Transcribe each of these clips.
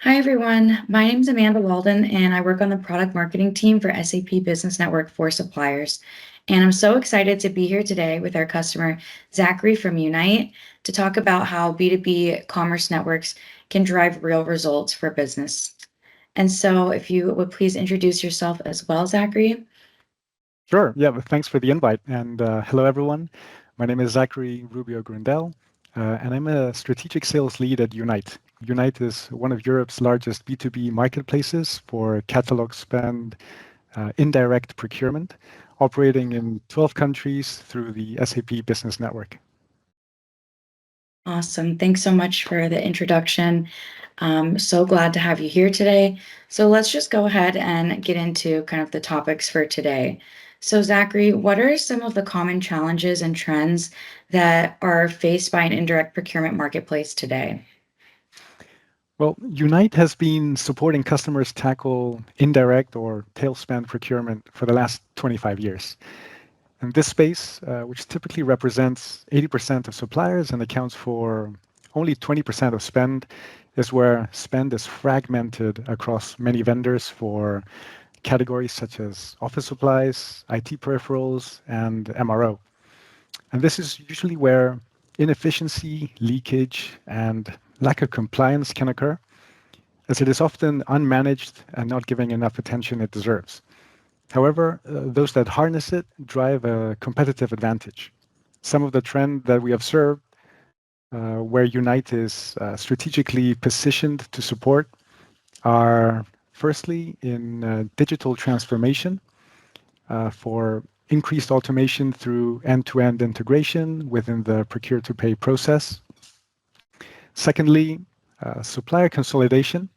Hi, everyone. My name is Amanda Walden, and I work on the product marketing team for SAP Business Network for suppliers. And I'm so excited to be here today with our customer, Zachary from Unite, to talk about how B2B commerce networks can drive real results for business. And so, if you would please introduce yourself as well, Zachary. Sure. Yeah, but thanks for the invite. And hello, everyone. My name is Zachary Rubio Grundell, and I'm a strategic sales lead at Unite. Unite is one of Europe's largest B2B marketplaces for catalog spend, indirect procurement, operating in 12 countries through the SAP Business Network. Awesome. Thanks so much for the introduction. So glad to have you here today. So let's just go ahead and get into kind of the topics for today. So, Zachary, what are some of the common challenges and trends that are faced by an indirect procurement marketplace today? Well, Unite has been supporting customers tackle indirect or tail spend procurement for the last 25 years. And this space, which typically represents 80% of suppliers and accounts for only 20% of spend, is where spend is fragmented across many vendors for categories such as office supplies, IT peripherals, and MRO. And this is usually where inefficiency, leakage, and lack of compliance can occur, as it is often unmanaged and not giving enough attention it deserves. However, those that harness it drive a competitive advantage. Some of the trend that we observed where Unite is strategically positioned to support are firstly in digital transformation for increased automation through end-to-end integration within the procure-to-pay process. Secondly, supplier consolidation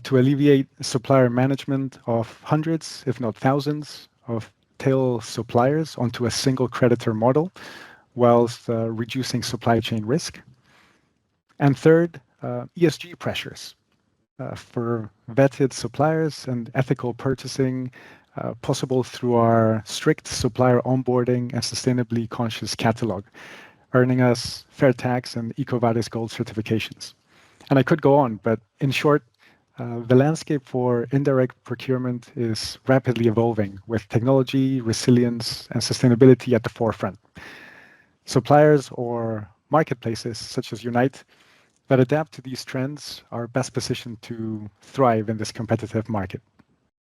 to alleviate supplier management of hundreds, if not thousands, of tail suppliers onto a single creditor model, whilst reducing supply chain risk. And third, ESG pressures for vetted suppliers and ethical purchasing possible through our strict supplier onboarding and sustainably conscious catalog, earning us fair tax and EcoVadis Gold certifications. And I could go on, but in short, the landscape for indirect procurement is rapidly evolving with technology, resilience, and sustainability at the forefront. Suppliers or marketplaces such as Unite that adapt to these trends are best positioned to thrive in this competitive market.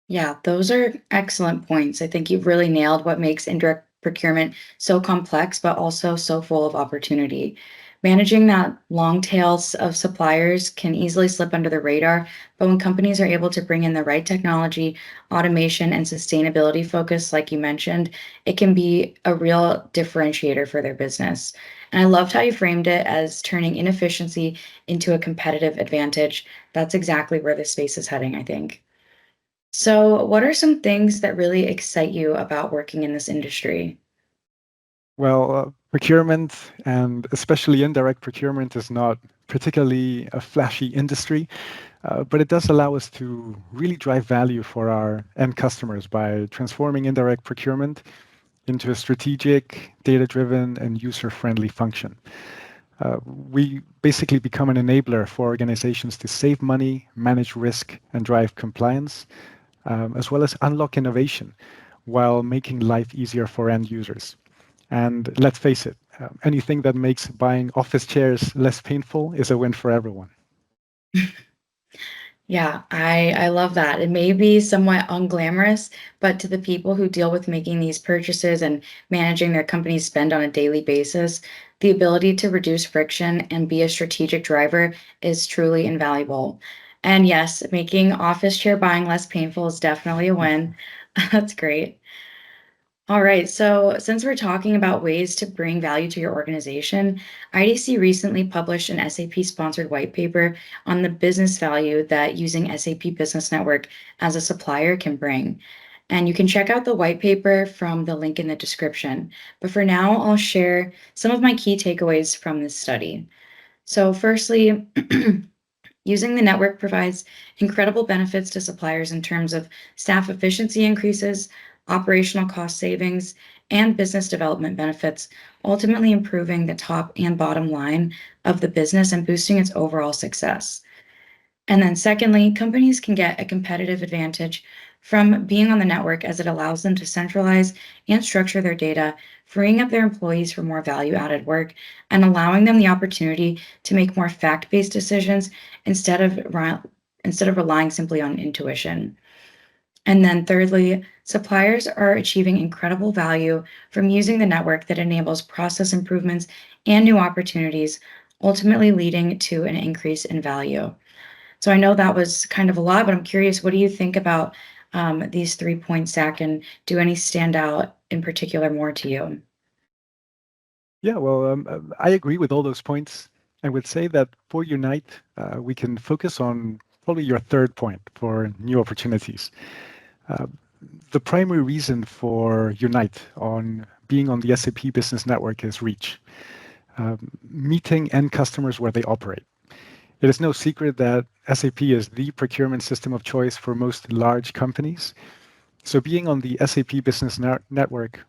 Yeah, those are excellent points. I think you've really nailed what makes indirect procurement so complex, but also so full of opportunity. Managing that long tails of suppliers can easily slip under the radar, but when companies are able to bring in the right technology, automation, and sustainability focus, like you mentioned, it can be a real differentiator for their business. And I loved how you framed it as turning inefficiency into a competitive advantage. That's exactly where this space is heading, I think. So, what are some things that really excite you about working in this industry? Well, procurement and especially indirect procurement is not particularly a flashy industry, but it does allow us to really drive value for our end customers by transforming indirect procurement into a strategic, data-driven, and user-friendly function. We basically become an enabler for organizations to save money, manage risk, and drive compliance, as well as unlock innovation while making life easier for end users. And let's face it, anything that makes buying office chairs less painful is a win for everyone. Yeah, I love that. It may be somewhat unglamorous, but to the people who deal with making these purchases and managing their company's spend on a daily basis, the ability to reduce friction and be a strategic driver is truly invaluable. And yes, making office chair buying less painful is definitely a win. That's great. All right. So, since we're talking about ways to bring value to your organization, IDC recently published an SAP sponsored white paper on the business value that using SAP Business Network as a supplier can bring. And you can check out the white paper from the link in the description. But for now, I'll share some of my key takeaways from this study. So, firstly, using the network provides incredible benefits to suppliers in terms of staff efficiency increases, operational cost savings, and business development benefits, ultimately improving the top and bottom line of the business and boosting its overall success. And then secondly, companies can get a competitive advantage from being on the network as it allows them to centralize and structure their data, freeing up their employees for more value-added work and allowing them the opportunity to make more fact-based decisions instead of instead of relying simply on intuition. And then thirdly, suppliers are achieving incredible value from using the network that enables process improvements and new opportunities, ultimately leading to an increase in value. So I know that was kind of a lot, but I'm curious, what do you think about these 3 points, Zach? And do any stand out in particular more to you? Yeah, well, I agree with all those points. I would say that for Unite, we can focus on probably your third point for new opportunities. Uh, the primary reason for Unite on being on the SAP Business Network is reach, meeting end customers where they operate. It is no secret that SAP is the procurement system of choice for most large companies. So being on the SAP Business Network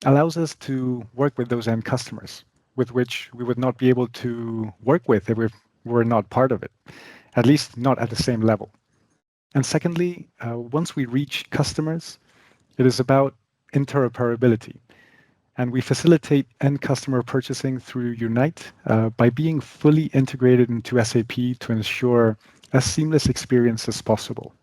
allows us to work with those end customers, with which we would not be able to work with if we were not part of it, at least not at the same level. And secondly, once we reach customers, it is about interoperability. And we facilitate end customer purchasing through Unite by being fully integrated into SAP to ensure a seamless experience as possible.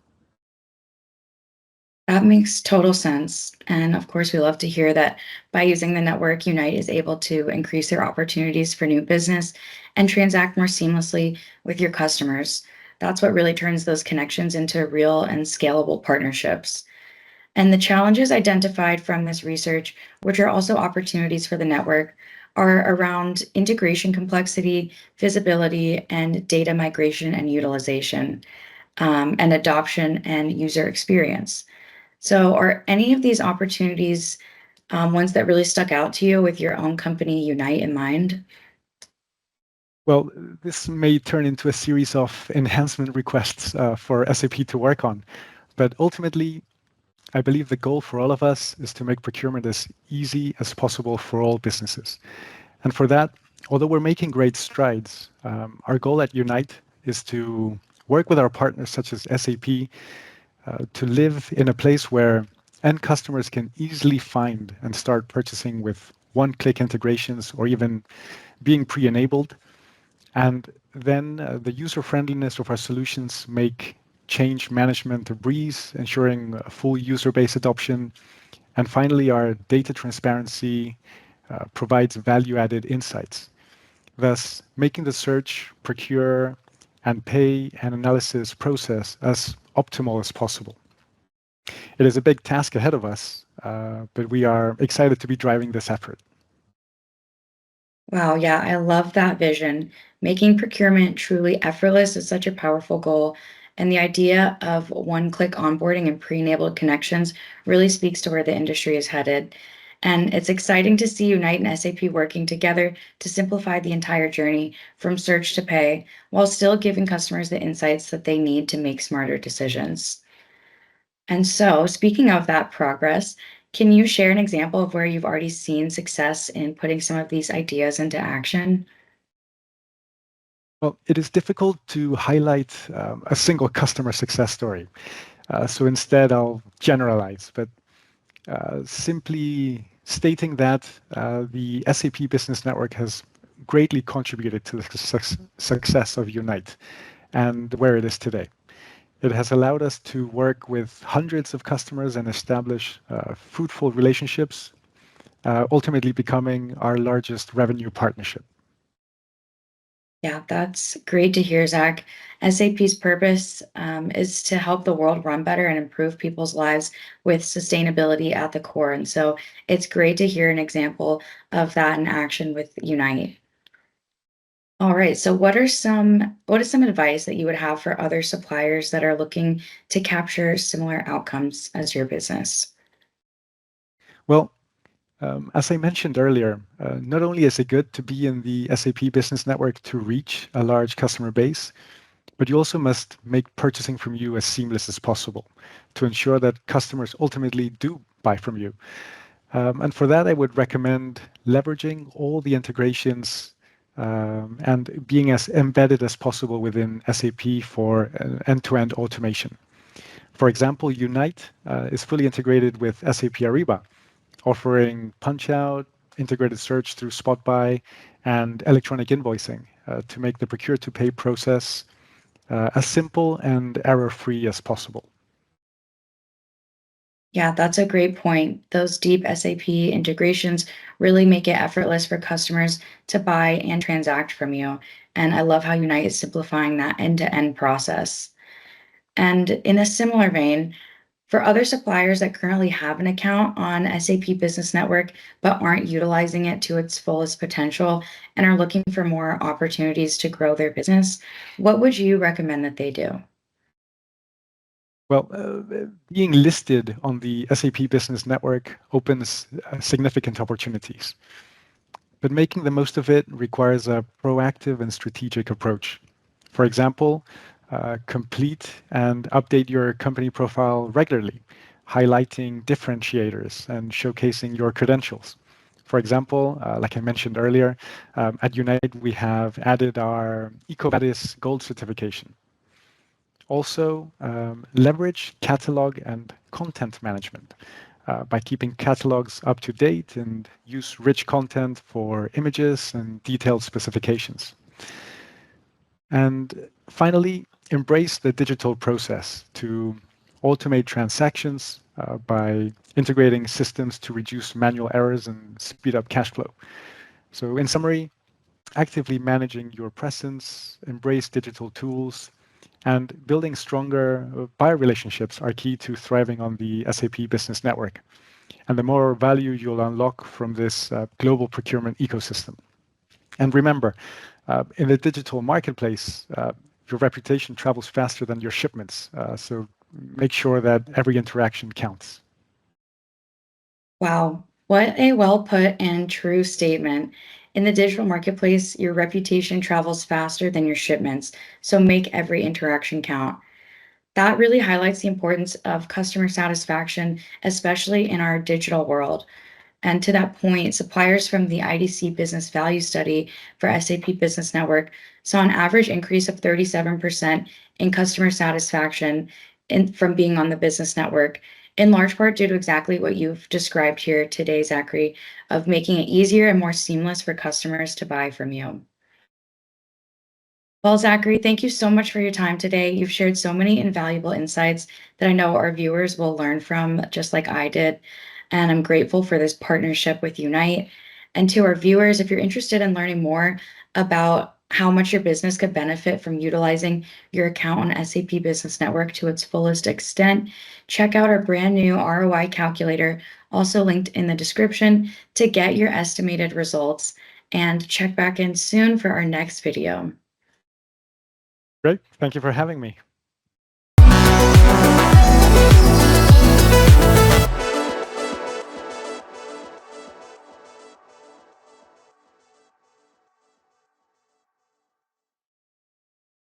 That makes total sense. And of course, we love to hear that by using the network, Unite is able to increase their opportunities for new business and transact more seamlessly with your customers. That's what really turns those connections into real and scalable partnerships. And the challenges identified from this research, which are also opportunities for the network, are around integration complexity, visibility, and data migration and utilization, and adoption and user experience. So, are any of these opportunities ones that really stuck out to you with your own company, Unite, in mind? Well, this may turn into a series of enhancement requests for SAP to work on. But ultimately, I believe the goal for all of us is to make procurement as easy as possible for all businesses. And for that, although we're making great strides, our goal at Unite is to work with our partners such as SAP to live in a place where end customers can easily find and start purchasing with one-click integrations or even being pre-enabled. And then the user friendliness of our solutions make change management a breeze, ensuring a full user base adoption. And finally, our data transparency provides value-added insights, thus making the search, procure, and pay and analysis process as optimal as possible. It is a big task ahead of us, but we are excited to be driving this effort. Wow, yeah, I love that vision. Making procurement truly effortless is such a powerful goal. And the idea of one-click onboarding and pre-enabled connections really speaks to where the industry is headed. And it's exciting to see Unite and SAP working together to simplify the entire journey from search to pay, while still giving customers the insights that they need to make smarter decisions. And so, speaking of that progress, can you share an example of where you've already seen success in putting some of these ideas into action? Well, it is difficult to highlight a single customer success story. So instead, I'll generalize, but simply stating that the SAP Business Network has greatly contributed to the success of Unite and where it is today. It has allowed us to work with hundreds of customers and establish fruitful relationships, ultimately becoming our largest revenue partnership. Yeah, that's great to hear, Zach. SAP's purpose is to help the world run better and improve people's lives with sustainability at the core. And so it's great to hear an example of that in action with Unite. All right. So what is some advice that you would have for other suppliers that are looking to capture similar outcomes as your business? Well, as I mentioned earlier, not only is it good to be in the SAP Business Network to reach a large customer base, but you also must make purchasing from you as seamless as possible to ensure that customers ultimately do buy from you. And for that, I would recommend leveraging all the integrations and being as embedded as possible within SAP for end-to-end automation. For example, Unite is fully integrated with SAP Ariba, offering punch-out, integrated search through SpotBuy, and electronic invoicing to make the procure-to-pay process as simple and error-free as possible. Yeah, that's a great point. Those deep SAP integrations really make it effortless for customers to buy and transact from you. And I love how Unite is simplifying that end-to-end process. And in a similar vein, for other suppliers that currently have an account on SAP Business Network but aren't utilizing it to its fullest potential and are looking for more opportunities to grow their business, what would you recommend that they do? Well, being listed on the SAP Business Network opens significant opportunities, but making the most of it requires a proactive and strategic approach. For example, complete and update your company profile regularly, highlighting differentiators and showcasing your credentials. For example, like I mentioned earlier, at Unite, we have added our EcoVadis Gold certification. Also, leverage catalog and content management by keeping catalogs up to date and use rich content for images and detailed specifications. And finally, embrace the digital process to automate transactions by integrating systems to reduce manual errors and speed up cash flow. So in summary, actively managing your presence, embrace digital tools, and building stronger buyer relationships are key to thriving on the SAP Business Network. And the more value you'll unlock from this global procurement ecosystem. And remember, in the digital marketplace, your reputation travels faster than your shipments. So make sure that every interaction counts. Wow, what a well put and true statement. In the digital marketplace, your reputation travels faster than your shipments, so make every interaction count. That really highlights the importance of customer satisfaction, especially in our digital world. And to that point, suppliers from the IDC Business Value Study for SAP Business Network saw an average increase of 37% in customer satisfaction from being on the business network, in large part due to exactly what you've described here today, Zachary, of making it easier and more seamless for customers to buy from you. Well, Zachary, thank you so much for your time today. You've shared so many invaluable insights that I know our viewers will learn from, just like I did. And I'm grateful for this partnership with Unite. And to our viewers, if you're interested in learning more about how much your business could benefit from utilizing your account on SAP Business Network to its fullest extent, check out our brand new ROI calculator, also linked in the description, to get your estimated results. And check back in soon for our next video. Great. Thank you for having me.